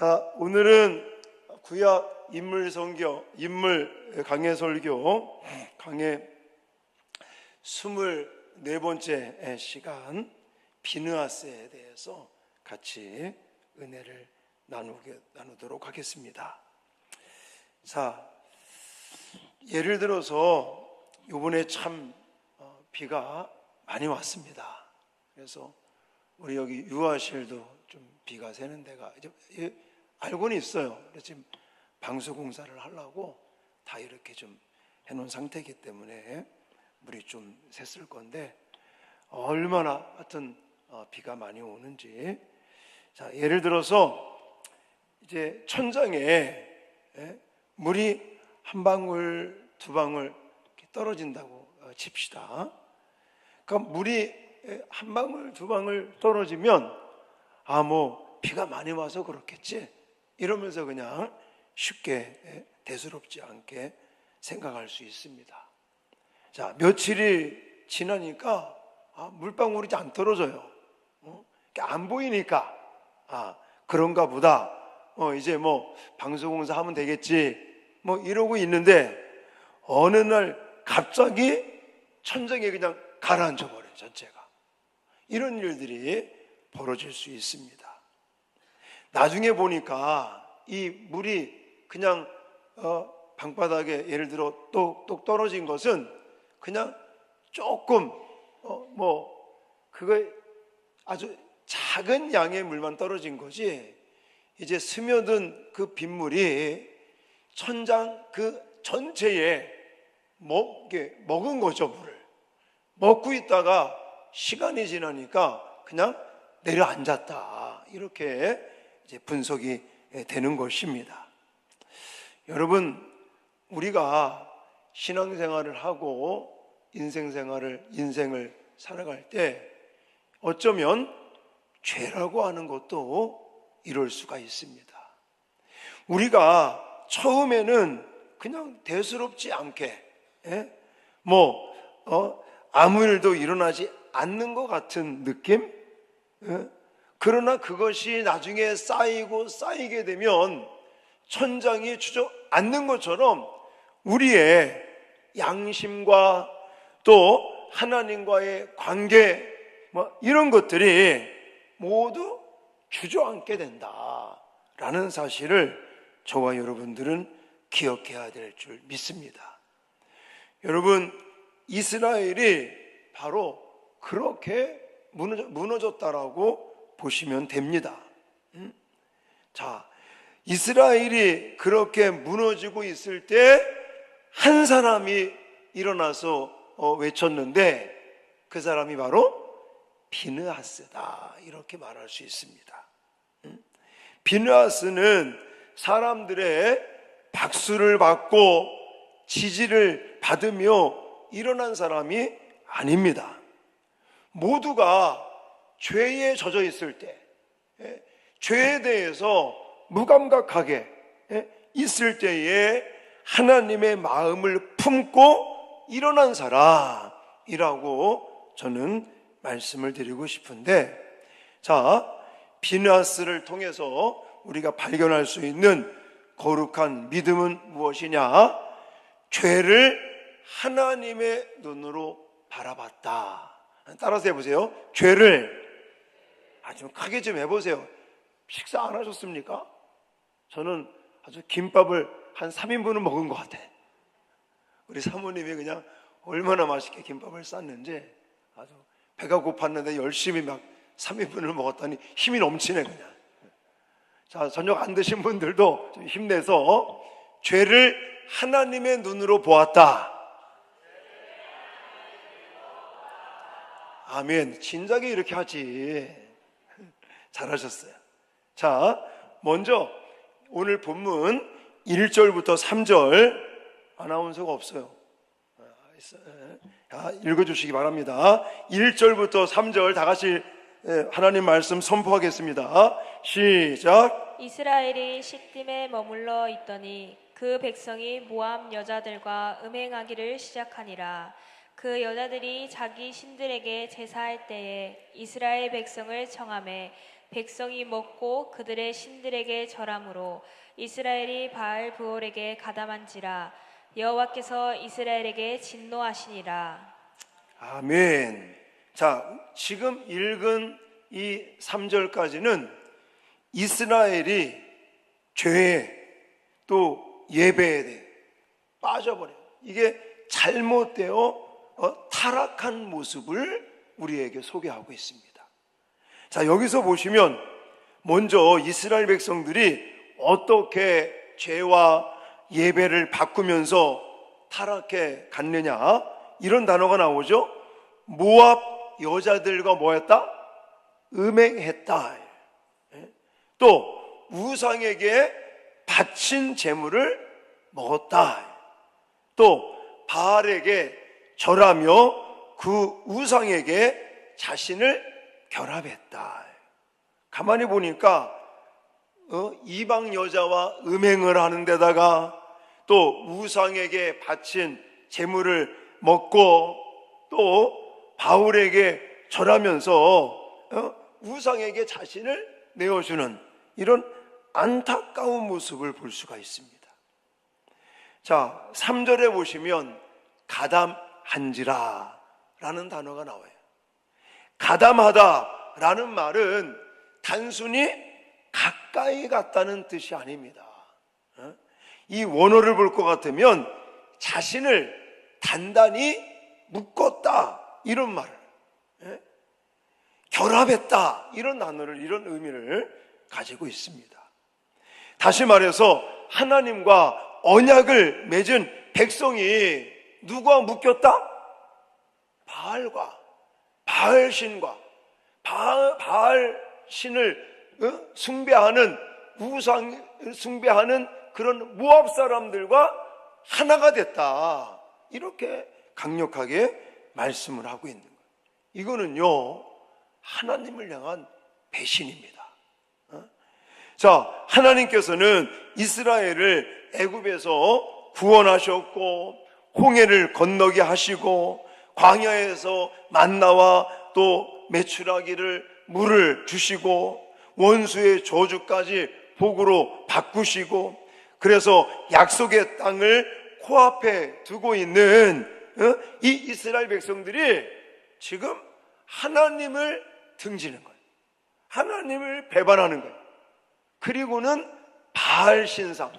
자, 오늘은 구약 인물 강해 설교 강해 24번째 시간 비느하스에 대해서 같이 은혜를 나누도록 하겠습니다. 자, 예를 들어서 이번에 참 비가 많이 왔습니다. 그래서 우리 여기 유아실도 좀 비가 새는 데가 이제 알고는 있어요. 그래서 지금 방수 공사를 하려고 다 이렇게 좀 해놓은 상태이기 때문에 물이 좀 샜을 건데 얼마나 하여튼 비가 많이 오는지. 자, 예를 들어서 이제 천장에 물이 한 방울 두 방울 떨어진다고 칩시다. 그러니까 물이 한 방울 두 방울 떨어지면 뭐 비가 많이 와서 그렇겠지 이러면서 그냥 쉽게 대수롭지 않게 생각할 수 있습니다. 자, 며칠이 지나니까 물방울이 안 떨어져요. 안 보이니까 그런가 보다. 이제 뭐 방수공사 하면 되겠지 뭐 이러고 있는데 어느 날 갑자기 천장에 그냥 가라앉아 버려요. 전체가. 이런 일들이 벌어질 수 있습니다. 나중에 보니까 이 물이 그냥 방바닥에 예를 들어 똑똑 떨어진 것은 그냥 조금 그거 아주 작은 양의 물만 떨어진 거지, 이제 스며든 그 빗물이 천장 그 전체에 먹은 거죠. 물을 먹고 있다가 시간이 지나니까 그냥 내려앉았다, 이렇게 이제 분석이 되는 것입니다. 여러분, 우리가 신앙생활을 하고 인생을 살아갈 때 어쩌면 죄라고 하는 것도 이럴 수가 있습니다. 우리가 처음에는 그냥 대수롭지 않게 아무 일도 일어나지 않는 것 같은 느낌? 그러나 그것이 나중에 쌓이게 되면 천장이 주저앉는 것처럼 우리의 양심과 또 하나님과의 관계 이런 것들이 모두 주저앉게 된다라는 사실을 저와 여러분들은 기억해야 될 줄 믿습니다. 여러분, 이스라엘이 바로 그렇게 무너졌다라고 보시면 됩니다. 자, 이스라엘이 그렇게 무너지고 있을 때 한 사람이 일어나서 외쳤는데 그 사람이 바로 비느하스다, 이렇게 말할 수 있습니다. 비느하스는 사람들의 박수를 받고 지지를 받으며 일어난 사람이 아닙니다. 모두가 죄에 젖어 있을 때, 죄에 대해서 무감각하게 있을 때에 하나님의 마음을 품고 일어난 사람이라고 저는 말씀을 드리고 싶은데, 자, 비느하스를 통해서 우리가 발견할 수 있는 거룩한 믿음은 무엇이냐? 죄를 하나님의 눈으로 바라봤다. 따라서 해보세요. 죄를 좀 크게 좀 해보세요. 식사 안 하셨습니까? 저는 아주 김밥을 한 3인분을 먹은 것 같아. 우리 사모님이 그냥 얼마나 맛있게 김밥을 쌌는지 아주 배가 고팠는데 열심히 막 3인분을 먹었더니 힘이 넘치네 그냥. 자, 저녁 안 드신 분들도 좀 힘내서 죄를 하나님의 눈으로 보았다. 아멘. 진작에 이렇게 하지. 잘하셨어요. 자, 먼저 오늘 본문 1절부터 3절 아나운서가 없어요. 읽어주시기 바랍니다. 1절부터 3절 다 같이 하나님 말씀 선포하겠습니다. 시작. 이스라엘이 시딤에 머물러 있더니 그 백성이 모압 여자들과 음행하기를 시작하니라. 그 여자들이 자기 신들에게 제사할 때에 이스라엘 백성을 청하매 백성이 먹고 그들의 신들에게 절함으로 이스라엘이 바알 브올에게 가담한지라. 여호와께서 이스라엘에게 진노하시니라. 아멘. 자, 지금 읽은 이 3절까지는 이스라엘이 죄에 또 예배에 대해 빠져버려요. 이게 잘못되어 타락한 모습을 우리에게 소개하고 있습니다. 자, 여기서 보시면 먼저 이스라엘 백성들이 어떻게 죄와 예배를 바꾸면서 타락해 갔느냐, 이런 단어가 나오죠. 모압 여자들과 뭐했다? 음행했다. 또 우상에게 바친 재물을 먹었다. 또 바알에게 절하며 그 우상에게 자신을 결합했다. 가만히 보니까 이방 여자와 음행을 하는 데다가 또 우상에게 바친 재물을 먹고 또 바울에게 절하면서 우상에게 자신을 내어주는 이런 안타까운 모습을 볼 수가 있습니다. 자, 3절에 보시면 가담한지라 라는 단어가 나와요. 가담하다 라는 말은 단순히 가까이 갔다는 뜻이 아닙니다. 이 원어를 볼 것 같으면 자신을 단단히 묶었다, 이런 말을, 결합했다, 이런 단어를, 이런 의미를 가지고 있습니다. 다시 말해서 하나님과 언약을 맺은 백성이 누구와 묶였다? 바알과, 바알신과, 바알신을 숭배하는, 우상 숭배하는 그런 모압 사람들과 하나가 됐다, 이렇게 강력하게 말씀을 하고 있는 거예요. 이거는요, 하나님을 향한 배신입니다. 자, 하나님께서는 이스라엘을 애굽에서 구원하셨고 홍해를 건너게 하시고 광야에서 만나와 또 메추라기를 물을 주시고 원수의 저주까지 복으로 바꾸시고, 그래서 약속의 땅을 코앞에 두고 있는 이 이스라엘 백성들이 지금 하나님을 등지는 거예요. 하나님을 배반하는 거예요. 그리고는 바알 신상,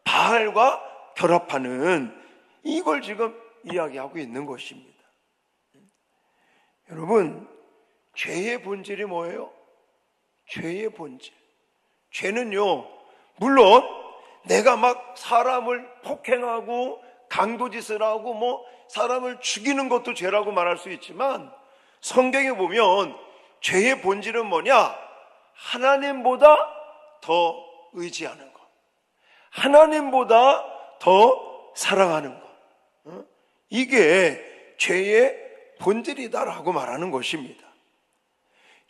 바알과 결합하는, 이걸 지금 이야기하고 있는 것입니다. 여러분, 죄의 본질이 뭐예요? 죄의 본질. 죄는요, 물론 내가 막 사람을 폭행하고 강도짓을 하고 뭐 사람을 죽이는 것도 죄라고 말할 수 있지만, 성경에 보면 죄의 본질은 뭐냐? 하나님보다 더 의지하는 것, 하나님보다 더 사랑하는 것, 이게 죄의 본질이다라고 말하는 것입니다.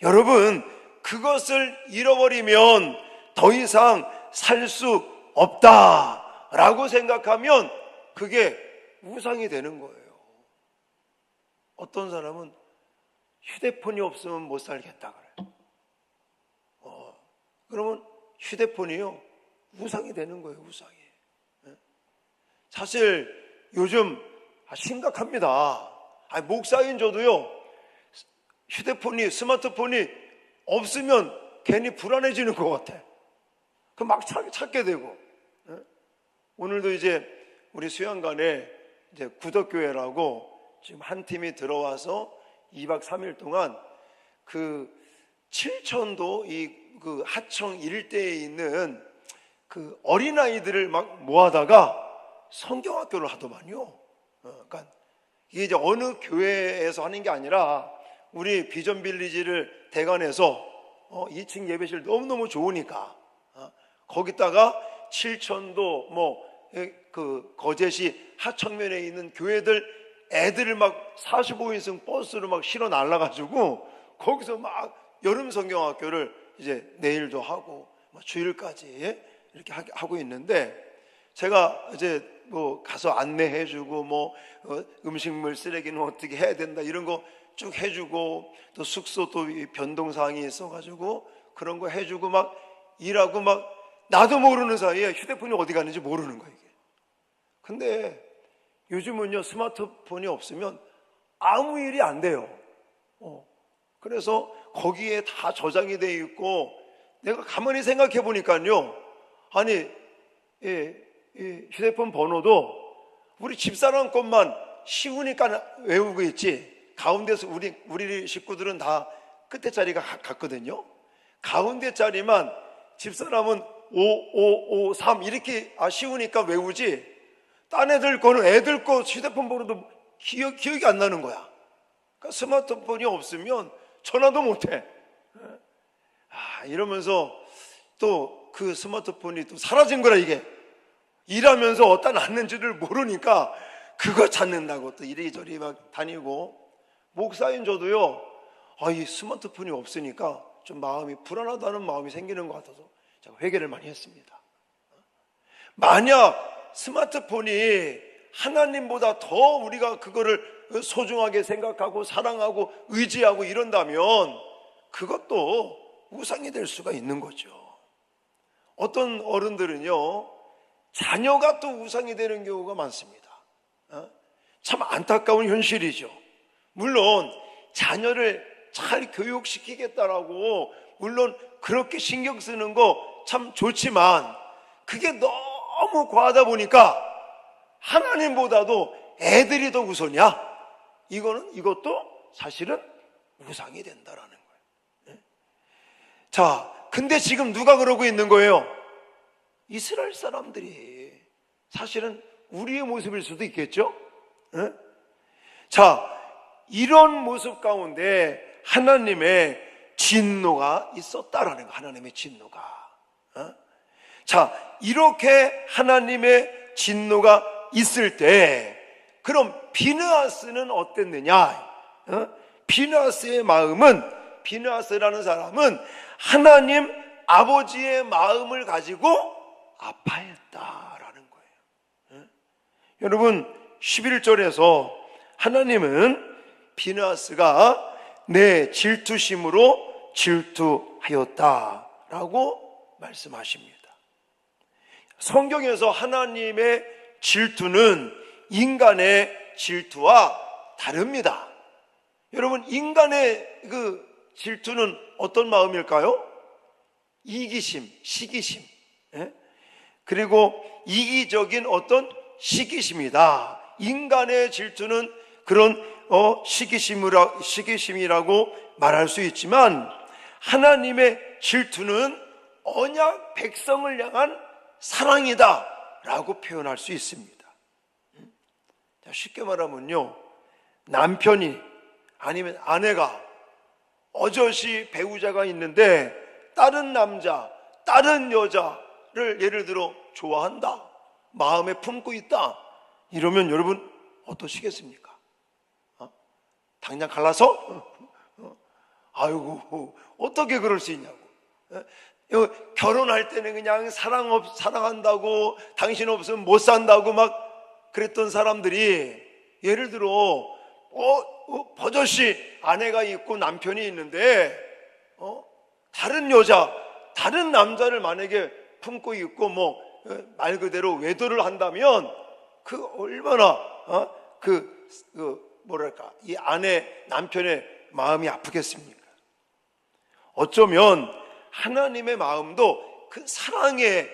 여러분, 그것을 잃어버리면 더 이상 살 수 없다라고 생각하면 그게 우상이 되는 거예요. 어떤 사람은 휴대폰이 없으면 못 살겠다 그래요. 그러면 휴대폰이요, 우상이 되는 거예요, 우상이. 사실 요즘 심각합니다. 목사인 저도요, 휴대폰이, 스마트폰이 없으면 괜히 불안해지는 것 같아. 그럼 막 찾게 되고. 오늘도 이제 우리 수양관에 이제 구덕교회라고 지금 한 팀이 들어와서 2박 3일 동안 그 칠천도 그 하청 일대에 있는 그 어린아이들을 막 모아다가 성경학교를 하더만요. 그러니까 이게 이제 어느 교회에서 하는 게 아니라 우리 비전 빌리지를 대관해서 2층 예배실 너무너무 좋으니까 거기다가 칠천도 그 거제시 하청면에 있는 교회들 애들을 막 45인승 버스로 막 실어 날라가지고 거기서 막 여름 성경학교를 이제 내일도 하고 주일까지 이렇게 하고 있는데, 제가 이제 가서 안내해주고 음식물 쓰레기는 어떻게 해야 된다 이런 거 쭉 해주고, 또 숙소 또 변동사항이 있어가지고 그런 거 해주고 막 일하고 막 나도 모르는 사이에 휴대폰이 어디 갔는지 모르는 거예요, 이게. 근데 요즘은요, 스마트폰이 없으면 아무 일이 안 돼요. 그래서 거기에 다 저장이 돼 있고, 내가 가만히 생각해 보니까요, 아니, 휴대폰 번호도 우리 집사람 것만 쉬우니까 외우고 있지, 가운데서 우리 식구들은 다 끝에 자리가 같거든요. 가운데 자리만 집사람은 5553 이렇게 쉬우니까 외우지, 딴 애들 거는 애들 거 휴대폰 번호도 기억이 안 나는 거야. 그러니까 스마트폰이 없으면 전화도 못해. 이러면서 또 그 스마트폰이 또 사라진 거라, 이게. 일하면서 어디다 놨는지를 모르니까 그거 찾는다고 또 이리저리 막 다니고. 목사인 저도요, 이 스마트폰이 없으니까 좀 마음이 불안하다는 마음이 생기는 것 같아서 제가 회개를 많이 했습니다. 만약 스마트폰이 하나님보다 더 우리가 그거를 소중하게 생각하고 사랑하고 의지하고 이런다면 그것도 우상이 될 수가 있는 거죠. 어떤 어른들은요, 자녀가 또 우상이 되는 경우가 많습니다. 참 안타까운 현실이죠. 물론 자녀를 잘 교육시키겠다라고 물론 그렇게 신경 쓰는 거 참 좋지만, 그게 너무 과하다 보니까 하나님보다도 애들이 더 우선이야. 이것도 사실은 우상이 된다라는 거예요. 자, 근데 지금 누가 그러고 있는 거예요? 이스라엘 사람들이. 사실은 우리의 모습일 수도 있겠죠? 자, 이런 모습 가운데 하나님의 진노가 있었다라는 거, 하나님의 진노가. 자, 이렇게 하나님의 진노가 있을 때, 그럼 비느하스는 어땠느냐? 비느하스의 마음은, 비느하스라는 사람은 하나님 아버지의 마음을 가지고 아파했다라는 거예요. 여러분, 11절에서 하나님은 비느하스가 내 질투심으로 질투하였다라고 말씀하십니다. 성경에서 하나님의 질투는 인간의 질투와 다릅니다. 여러분, 인간의 그 질투는 어떤 마음일까요? 이기심, 시기심, 그리고 이기적인 어떤 시기심이다. 인간의 질투는 그런 시기심이라고 말할 수 있지만, 하나님의 질투는 언약 백성을 향한 사랑이다 라고 표현할 수 있습니다. 쉽게 말하면요, 남편이 아니면 아내가 어저씨 배우자가 있는데 다른 남자, 다른 여자를 예를 들어 좋아한다, 마음에 품고 있다, 이러면 여러분 어떠시겠습니까? 당장 갈라서? 아이고, 어떻게 그럴 수 있냐고. 결혼할 때는 그냥 사랑한다고, 당신 없으면 못 산다고 막 그랬던 사람들이, 예를 들어 버젓이 아내가 있고 남편이 있는데 다른 여자, 다른 남자를 만약에 품고 있고 말 그대로 외도를 한다면 그 얼마나 뭐랄까, 이 아내, 남편의 마음이 아프겠습니까? 어쩌면 하나님의 마음도 그 사랑의,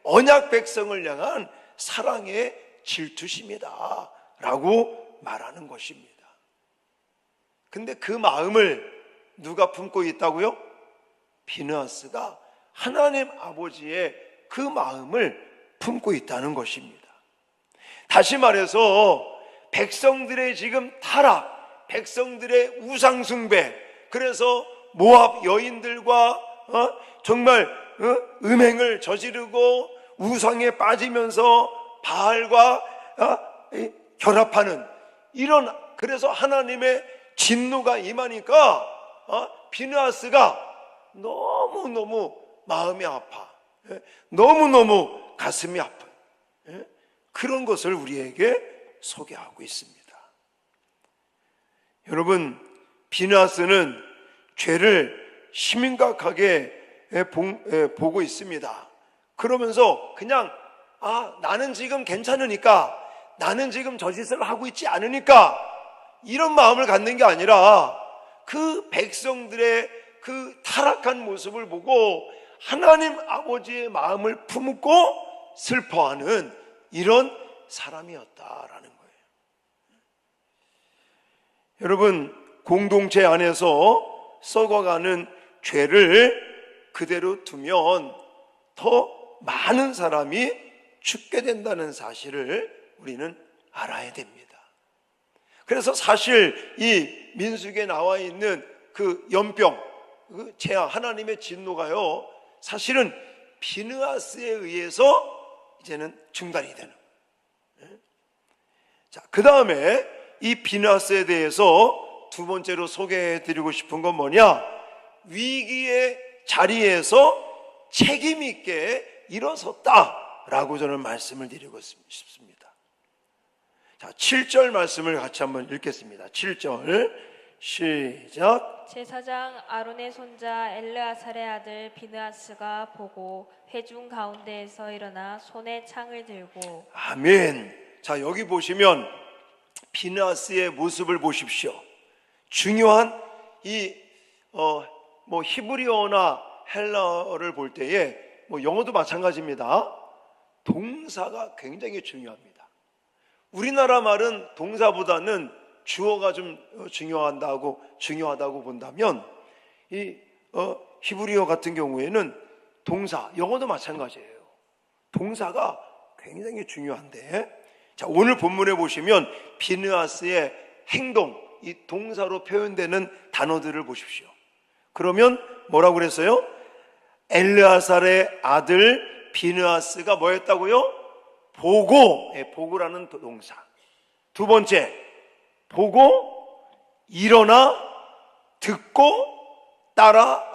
언약 백성을 향한 사랑의 질투심이다 라고 말하는 것입니다. 근데 그 마음을 누가 품고 있다고요? 비느하스가 하나님 아버지의 그 마음을 품고 있다는 것입니다. 다시 말해서 백성들의 지금 타락, 백성들의 우상숭배, 그래서 모압 여인들과 정말 음행을 저지르고 우상에 빠지면서 바알과 결합하는 이런, 그래서 하나님의 진노가 임하니까 비느하스가 너무너무 마음이 아파, 너무너무 가슴이 아픈 그런 것을 우리에게 소개하고 있습니다. 여러분, 비느하스는 죄를 심각하게 보고 있습니다. 그러면서 그냥 나는 지금 괜찮으니까, 나는 지금 저 짓을 하고 있지 않으니까 이런 마음을 갖는 게 아니라 그 백성들의 그 타락한 모습을 보고 하나님 아버지의 마음을 품고 슬퍼하는 이런 사람이었다라는 거예요. 여러분, 공동체 안에서 썩어가는 죄를 그대로 두면 더 많은 사람이 죽게 된다는 사실을 우리는 알아야 됩니다. 그래서 사실 이 민수기에 나와 있는 그 연병, 그 재앙, 하나님의 진노가요, 사실은 비느하스에 의해서 이제는 중단이 되는 거예요. 자, 그 다음에 이 비느하스에 대해서 두 번째로 소개해 드리고 싶은 건 뭐냐? 위기의 자리에서 책임 있게 일어섰다라고 저는 말씀을 드리고 싶습니다. 자, 7절 말씀을 같이 한번 읽겠습니다. 7절 시작. 제사장 아론의 손자 엘르아살의 아들 비느하스가 보고 회중 가운데에서 일어나 손에 창을 들고. 아멘. 자, 여기 보시면 비느하스의 모습을 보십시오. 중요한 이 히브리어나 헬라어를 볼 때에 영어도 마찬가지입니다. 동사가 굉장히 중요합니다. 우리나라 말은 동사보다는 주어가 좀 중요하다고 본다면 이 히브리어 같은 경우에는 동사, 영어도 마찬가지예요. 동사가 굉장히 중요한데, 자, 오늘 본문에 보시면 비느하스의 행동, 이 동사로 표현되는 단어들을 보십시오. 그러면 뭐라고 그랬어요? 엘르아살의 아들 비느하스가 뭐였다고요? 보고라는 동사. 두 번째, 보고, 일어나, 듣고, 따라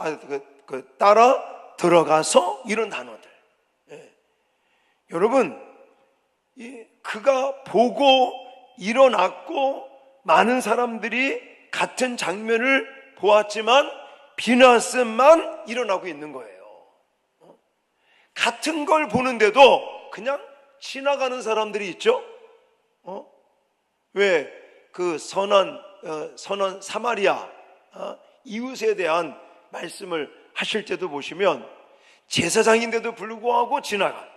들어가서, 이런 단어들. 여러분, 그가 보고 일어났고 많은 사람들이 같은 장면을 보았지만 비느하스만 일어나고 있는 거예요. 같은 걸 보는데도 그냥 지나가는 사람들이 있죠. 왜 그 선한 사마리아 이웃에 대한 말씀을 하실 때도 보시면 제사장인데도 불구하고 지나가,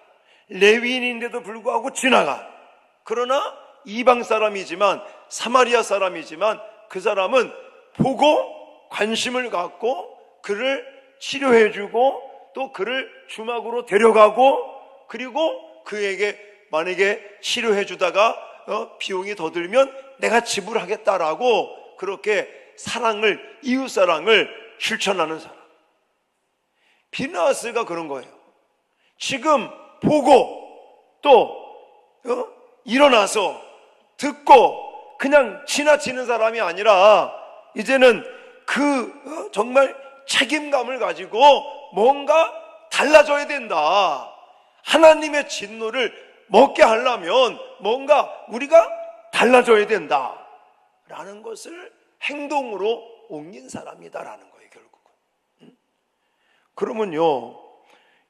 레위인인데도 불구하고 지나가. 그러나 이방 사람이지만, 사마리아 사람이지만 그 사람은 보고 관심을 갖고 그를 치료해주고 또 그를 주막으로 데려가고, 그리고 그에게 만약에 치료해주다가 비용이 더 들면 내가 지불하겠다라고 그렇게 사랑을, 이웃사랑을 실천하는 사람. 비느하스가 그런 거예요. 지금 보고 또 일어나서 듣고 그냥 지나치는 사람이 아니라 이제는 정말 책임감을 가지고 뭔가 달라져야 된다. 하나님의 진노를 먹게 하려면 뭔가 우리가 달라져야 된다 라는 것을 행동으로 옮긴 사람이다라는 거예요, 결국은. 그러면요,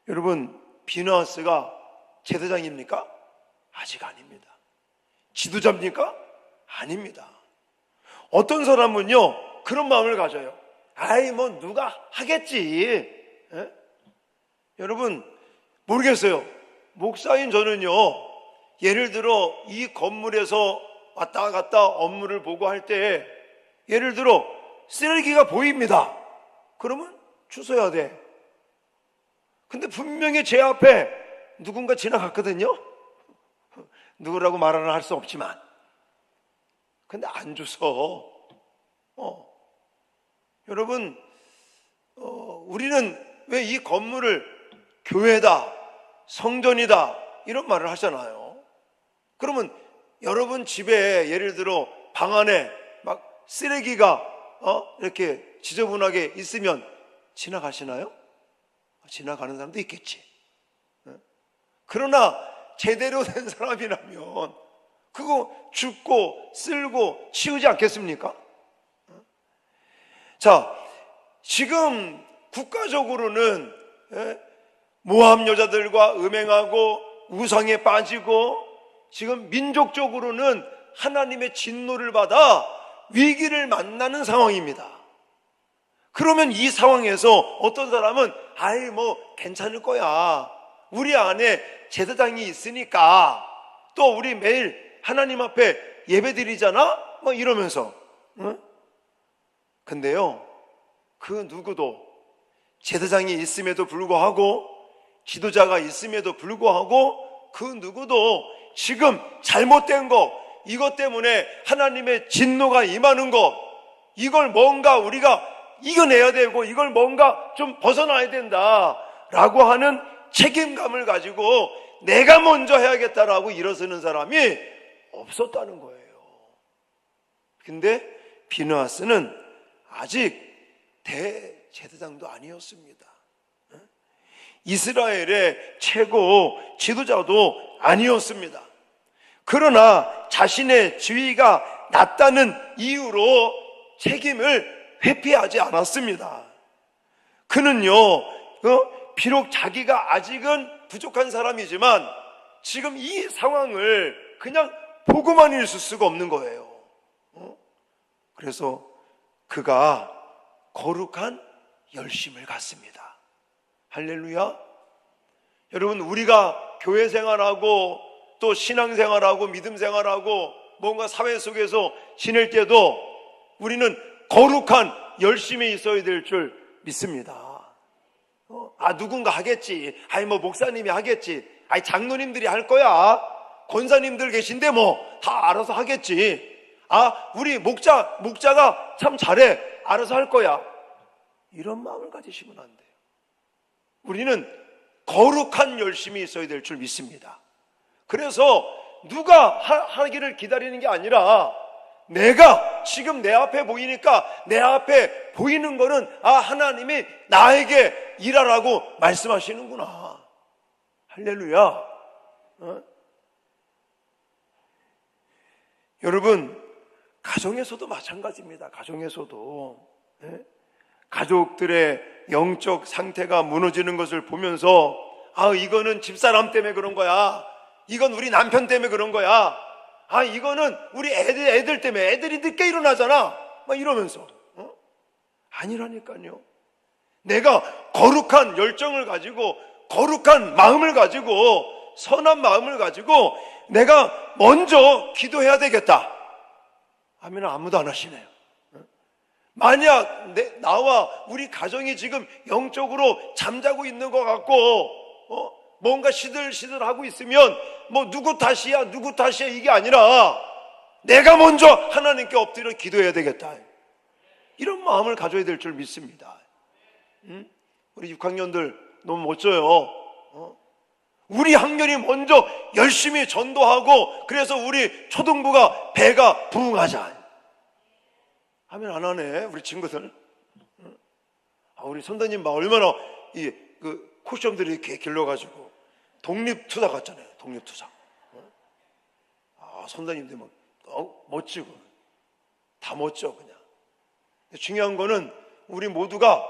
여러분, 비느하스가 제사장입니까? 아직 아닙니다. 지도자입니까? 아닙니다. 어떤 사람은요 그런 마음을 가져요. 누가 하겠지. 여러분, 모르겠어요. 목사인 저는요, 예를 들어 이 건물에서 왔다 갔다 업무를 보고 할 때 예를 들어 쓰레기가 보입니다. 그러면 주워야 돼. 근데 분명히 제 앞에 누군가 지나갔거든요. 누구라고 말은 할 수 없지만, 근데 안 주워. 여러분, 우리는 왜 이 건물을 교회다, 성전이다 이런 말을 하잖아요. 그러면 여러분 집에 예를 들어 방 안에 막 쓰레기가 이렇게 지저분하게 있으면 지나가시나요? 지나가는 사람도 있겠지. 그러나 제대로 된 사람이라면 그거 줍고 쓸고 치우지 않겠습니까? 자, 지금 국가적으로는 모함 여자들과 음행하고 우상에 빠지고, 지금 민족적으로는 하나님의 진노를 받아 위기를 만나는 상황입니다. 그러면 이 상황에서 어떤 사람은 아이 뭐 괜찮을 거야, 우리 안에 제사장이 있으니까, 또 우리 매일 하나님 앞에 예배드리잖아, 뭐 이러면서. 근데요, 그 누구도 제사장이 있음에도 불구하고, 지도자가 있음에도 불구하고, 그 누구도 지금 잘못된 거, 이것 때문에 하나님의 진노가 임하는 거, 이걸 뭔가 우리가 이겨내야 되고, 이걸 뭔가 좀 벗어나야 된다라고 하는 책임감을 가지고 내가 먼저 해야겠다라고 일어서는 사람이 없었다는 거예요. 근데 비느하스는 아직 대제사장도 아니었습니다. 이스라엘의 최고 지도자도 아니었습니다. 그러나 자신의 지위가 낮다는 이유로 책임을 회피하지 않았습니다. 그는요, 비록 자기가 아직은 부족한 사람이지만 지금 이 상황을 그냥 보고만 있을 수가 없는 거예요. 그래서 그가 거룩한 열심을 갖습니다. 할렐루야. 여러분, 우리가 교회 생활하고 또 신앙 생활하고 믿음 생활하고 뭔가 사회 속에서 지낼 때도 우리는 거룩한 열심이 있어야 될 줄 믿습니다. 누군가 하겠지, 뭐 목사님이 하겠지, 장로님들이 할 거야, 권사님들 계신데 뭐 다 알아서 하겠지, 우리 목자가 참 잘해, 알아서 할 거야, 이런 마음을 가지시면 안 돼요. 우리는 거룩한 열심이 있어야 될 줄 믿습니다. 그래서 누가 하기를 기다리는 게 아니라, 내가 지금 내 앞에 보이니까 내 앞에 보이는 거는 하나님이 나에게 일하라고 말씀하시는구나. 할렐루야. 여러분, 가정에서도 마찬가지입니다. 가정에서도 가족들의 영적 상태가 무너지는 것을 보면서 이거는 집사람 때문에 그런 거야, 이건 우리 남편 때문에 그런 거야, 이거는 우리 애들 때문에, 애들이 늦게 일어나잖아, 막 이러면서. 아니라니까요. 내가 거룩한 열정을 가지고, 거룩한 마음을 가지고, 선한 마음을 가지고 내가 먼저 기도해야 되겠다 하면 아무도 안 하시네요. 만약 나와 우리 가정이 지금 영적으로 잠자고 있는 것 같고 뭔가 시들시들하고 있으면 뭐 누구 탓이야 이게 아니라 내가 먼저 하나님께 엎드려 기도해야 되겠다, 이런 마음을 가져야 될 줄 믿습니다. 우리 6학년들 너무 멋져요. 우리 학년이 먼저 열심히 전도하고, 그래서 우리 초등부가 배가 부흥하자 하면 안 하네, 우리 친구들. 우리 선생님 막 얼마나 그 쿠션들이 이렇게 길러가지고 독립투사 같잖아요, 독립투사. 선생님들 막 멋지고 다 멋져 그냥. 중요한 거는 우리 모두가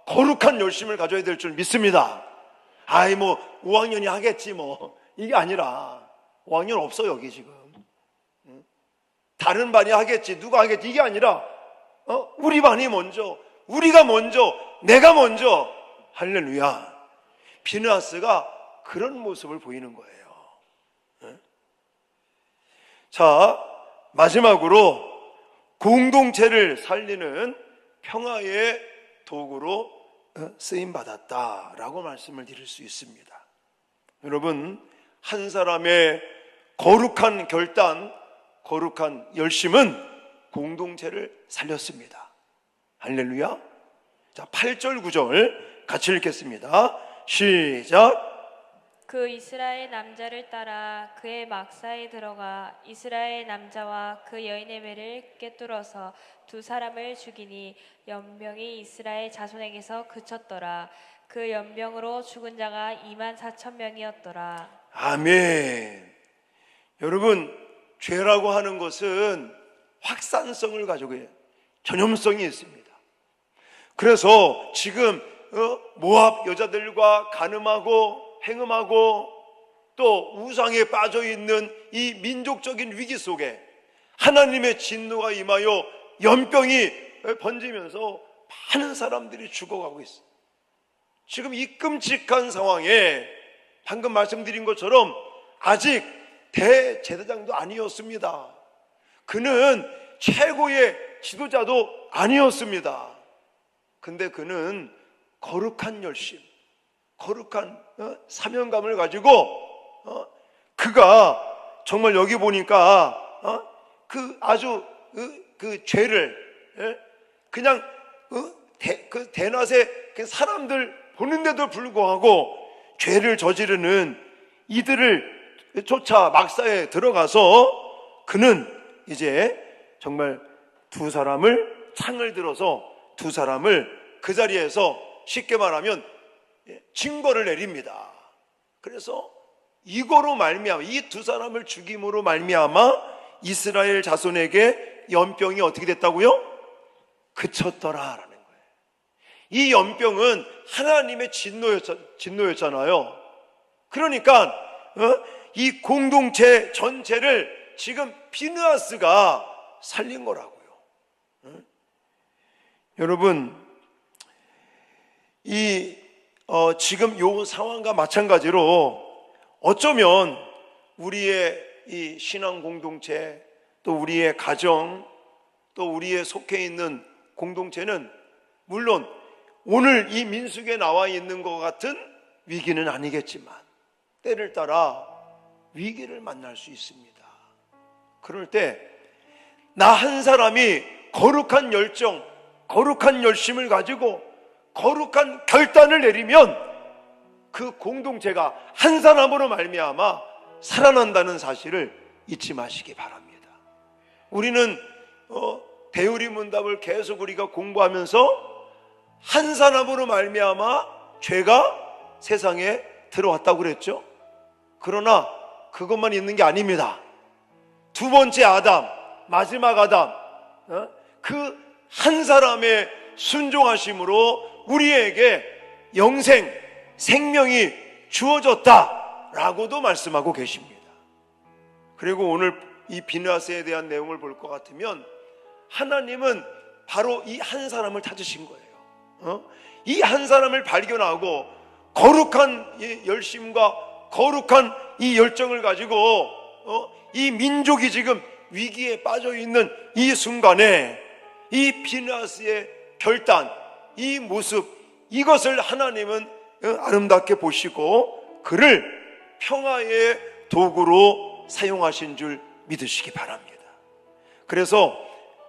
거룩한 열심을 가져야 될 줄 믿습니다. 뭐 5학년이 하겠지 뭐, 이게 아니라 5학년 없어 여기 지금. 다른 반이 하겠지, 누가 하겠지, 이게 아니라 우리 반이 먼저, 우리가 먼저, 내가 먼저. 할렐루야. 비느하스가 그런 모습을 보이는 거예요. 자, 마지막으로 공동체를 살리는 평화의 도구로 쓰임받았다라고 말씀을 드릴 수 있습니다. 여러분, 한 사람의 거룩한 결단, 거룩한 열심은 공동체를 살렸습니다. 할렐루야. 자, 8절 9절 같이 읽겠습니다. 시작. 그 이스라엘 남자를 따라 그의 막사에 들어가 이스라엘 남자와 그 여인의 배를 꿰뚫어서 두 사람을 죽이니 연병이 이스라엘 자손에게서 그쳤더라. 그 연병으로 죽은 자가 24,000명이었더라. 아멘. 여러분, 죄라고 하는 것은 확산성을 가지고 전염성이 있습니다. 그래서 지금 모압 여자들과 간음하고 행음하고 또 우상에 빠져 있는 이 민족적인 위기 속에 하나님의 진노가 임하여 연병이 번지면서 많은 사람들이 죽어가고 있어요. 지금 이 끔찍한 상황에 방금 말씀드린 것처럼 아직 대제사장도 아니었습니다. 그는 최고의 지도자도 아니었습니다. 근데 그는 거룩한 열심, 거룩한 사명감을 가지고 그가 정말 여기 보니까 그 아주 그 죄를 그냥 그 대낮에 사람들 보는데도 불구하고 죄를 저지르는 이들을 쫓아 막사에 들어가서 그는 이제 정말 두 사람을 창을 들어서 두 사람을 그 자리에서 쉽게 말하면 징벌을 내립니다. 그래서 이거로 말미암아 이 두 사람을 죽임으로 말미암아 이스라엘 자손에게 연병이 어떻게 됐다고요? 그쳤더라라는 거예요. 이 연병은 하나님의 진노였잖아요. 그러니까 이 공동체 전체를 지금 비느하스가 살린 거라고요. 여러분, 지금 요 상황과 마찬가지로 어쩌면 우리의 이 신앙 공동체, 또 우리의 가정, 또 우리의 속해 있는 공동체는 물론 오늘 이 민수기에 나와 있는 것 같은 위기는 아니겠지만 때를 따라 위기를 만날 수 있습니다. 그럴 때 나 한 사람이 거룩한 열정, 거룩한 열심을 가지고 거룩한 결단을 내리면 그 공동체가 한 사람으로 말미암아 살아난다는 사실을 잊지 마시기 바랍니다. 우리는 대우리 문답을 계속 우리가 공부하면서 한 사람으로 말미암아 죄가 세상에 들어왔다고 그랬죠. 그러나 그것만 있는 게 아닙니다. 두 번째 아담, 마지막 아담, 그 한 사람의 순종하심으로 우리에게 영생, 생명이 주어졌다라고도 말씀하고 계십니다. 그리고 오늘 이 비느하스에 대한 내용을 볼 것 같으면 하나님은 바로 이 한 사람을 찾으신 거예요. 이 한 사람을 발견하고 거룩한 이 열심과 거룩한 이 열정을 가지고 이 민족이 지금 위기에 빠져 있는 이 순간에 이 비느하스의 결단, 이 모습, 이것을 하나님은 아름답게 보시고 그를 평화의 도구로 사용하신 줄 믿으시기 바랍니다. 그래서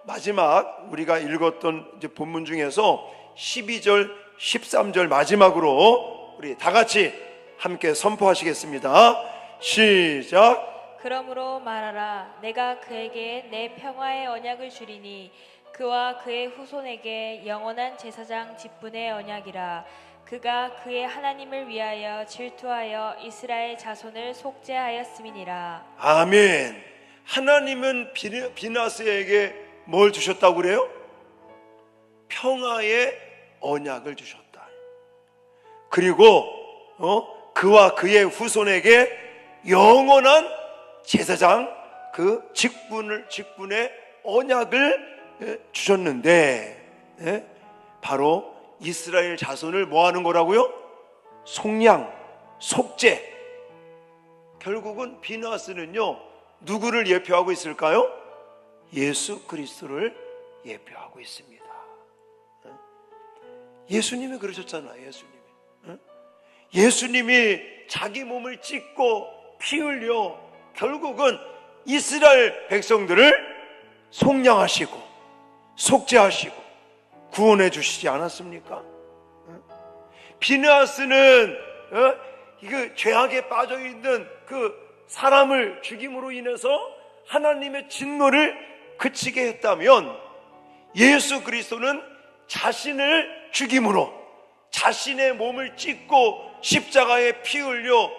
마지막 우리가 읽었던 이제 본문 중에서 12절, 13절 마지막으로 우리 다 같이 함께 선포하시겠습니다. 시작. 그러므로 말하라. 내가 그에게 내 평화의 언약을 주리니 그와 그의 후손에게 영원한 제사장 직분의 언약이라. 그가 그의 하나님을 위하여 질투하여 이스라엘 자손을 속죄하였음이니라. 아멘. 하나님은 비느하스에게 뭘 주셨다고 그래요? 평화의 언약을 주셨다. 그리고 그와 그의 후손에게 영원한 제사장 그 직분의 언약을 주셨는데 바로 이스라엘 자손을 뭐 하는 거라고요? 속량, 속죄. 결국은 비느하스는요 누구를 예표하고 있을까요? 예수 그리스도를 예표하고 있습니다. 예수님이 그러셨잖아요. 예수님이 자기 몸을 찢고 피 흘려 결국은 이스라엘 백성들을 속량하시고 속죄하시고 구원해 주시지 않았습니까? 비느하스는 그 죄악에 빠져 있는 그 사람을 죽임으로 인해서 하나님의 진노를 그치게 했다면 예수 그리스도는 자신을 죽임으로 자신의 몸을 찢고 십자가에 피 흘려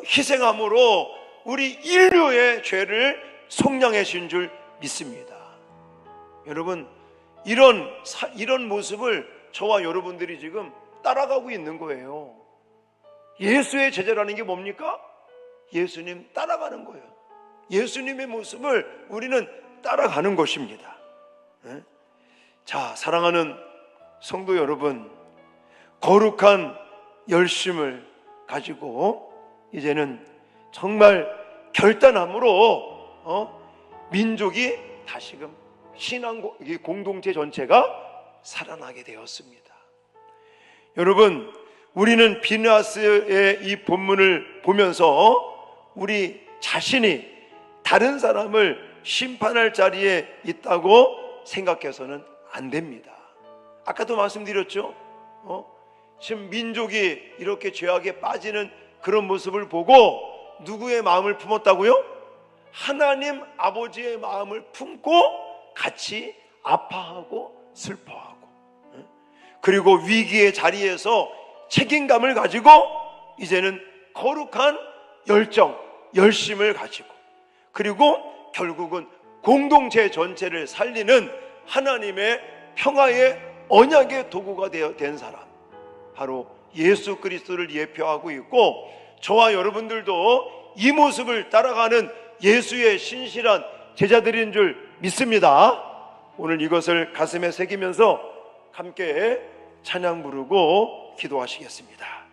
희생함으로 우리 인류의 죄를 속량해 준 줄 믿습니다. 여러분 이런 모습을 저와 여러분들이 지금 따라가고 있는 거예요. 예수의 제자라는 게 뭡니까? 예수님 따라가는 거예요. 예수님의 모습을 우리는 따라가는 것입니다. 자, 사랑하는 성도 여러분, 거룩한 열심을 가지고 이제는 정말 결단함으로 민족이 다시금 신앙 공동체 전체가 살아나게 되었습니다. 여러분, 우리는 비느하스의 이 본문을 보면서 우리 자신이 다른 사람을 심판할 자리에 있다고 생각해서는 안 됩니다. 아까도 말씀드렸죠. 지금 민족이 이렇게 죄악에 빠지는 그런 모습을 보고 누구의 마음을 품었다고요? 하나님 아버지의 마음을 품고 같이 아파하고 슬퍼하고, 그리고 위기의 자리에서 책임감을 가지고 이제는 거룩한 열정, 열심을 가지고, 그리고 결국은 공동체 전체를 살리는 하나님의 평화의 언약의 도구가 된 사람, 바로 예수 그리스도를 예표하고 있고, 저와 여러분들도 이 모습을 따라가는 예수의 신실한 제자들인 줄 믿습니다. 오늘 이것을 가슴에 새기면서 함께 찬양 부르고 기도하시겠습니다.